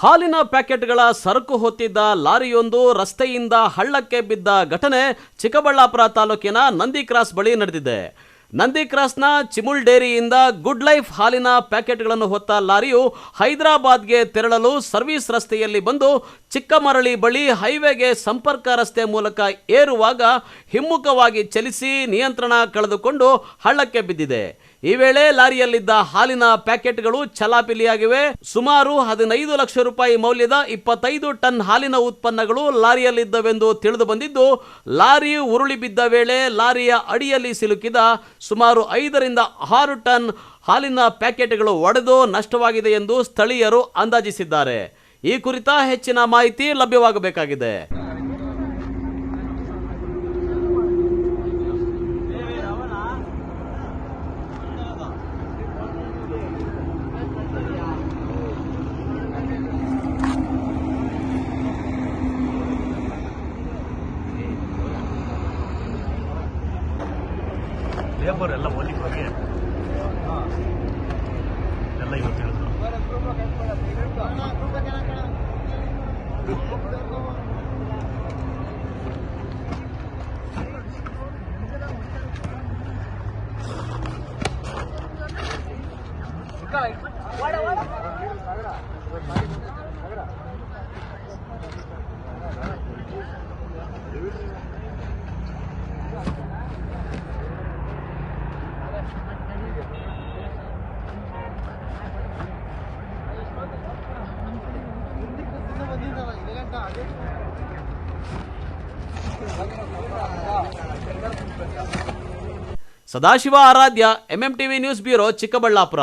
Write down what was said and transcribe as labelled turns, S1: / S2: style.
S1: ಹಾಲಿನ ಪ್ಯಾಕೆಟ್ಗಳ ಸರಕು ಹೊತ್ತಿದ್ದ ಲಾರಿಯೊಂದು ರಸ್ತೆಯಿಂದ ಹಳ್ಳಕ್ಕೆ ಬಿದ್ದ ಘಟನೆ ಚಿಕ್ಕಬಳ್ಳಾಪುರ ತಾಲೂಕಿನ ನಂದಿ ಕ್ರಾಸ್ ಬಳಿ ನಡೆದಿದೆ. ನಂದಿ ಕ್ರಾಸ್ನ ಚಿಮುಲ್ ಡೇರಿಯಿಂದ ಗುಡ್ ಲೈಫ್ ಹಾಲಿನ ಪ್ಯಾಕೆಟ್ಗಳನ್ನು ಹೊತ್ತ ಲಾರಿಯು ಹೈದರಾಬಾದ್ಗೆ ತೆರಳಲು ಸರ್ವಿಸ್ ರಸ್ತೆಯಲ್ಲಿ ಬಂದು ಚಿಕ್ಕಮರಳಿ ಬಳಿ ಹೈವೇಗೆ ಸಂಪರ್ಕ ರಸ್ತೆ ಮೂಲಕ ಏರುವಾಗ ಹಿಮ್ಮುಖವಾಗಿ ಚಲಿಸಿ ನಿಯಂತ್ರಣ ಕಳೆದುಕೊಂಡು ಹಳ್ಳಕ್ಕೆ ಬಿದ್ದಿದೆ. ಈ ವೇಳೆ ಲಾರಿಯಲ್ಲಿದ್ದ ಹಾಲಿನ ಪ್ಯಾಕೆಟ್ಗಳು ಚಲಾಪಿಲಿಯಾಗಿವೆ. ಸುಮಾರು 15 ಲಕ್ಷ ರೂಪಾಯಿ ಮೌಲ್ಯದ 25 ಟನ್ ಹಾಲಿನ ಉತ್ಪನ್ನಗಳು ಲಾರಿಯಲ್ಲಿದ್ದವೆಂದು ತಿಳಿದು ಬಂದಿದ್ದು, ಲಾರಿ ಉರುಳಿ ಬಿದ್ದ ವೇಳೆ ಲಾರಿಯ ಅಡಿಯಲ್ಲಿ ಸಿಲುಕಿದ ಸುಮಾರು 5 ರಿಂದ 6 ಟನ್ ಹಾಲಿನ ಪ್ಯಾಕೆಟ್ಗಳು ಒಡೆದು ನಷ್ಟವಾಗಿದೆ ಎಂದು ಸ್ಥಳೀಯರು ಅಂದಾಜಿಸಿದ್ದಾರೆ. ಈ ಕುರಿತ ಹೆಚ್ಚಿನ ಮಾಹಿತಿ ಲಭ್ಯವಾಗಬೇಕಾಗಿದೆ.
S2: ಲೇಬರ್ ಎಲ್ಲ ಹೋಗ್ಲಿಕ್ಕೆ ಹೋಗಿ ಎಲ್ಲ ಇವತ್ತು ಹೇಳಿದ್ರು.
S1: ಸದಾಶಿವ ಆರಾಧ್ಯ, MMTV ನ್ಯೂಸ್ ಬ್ಯೂರೋ, ಚಿಕ್ಕಬಳ್ಳಾಪುರ.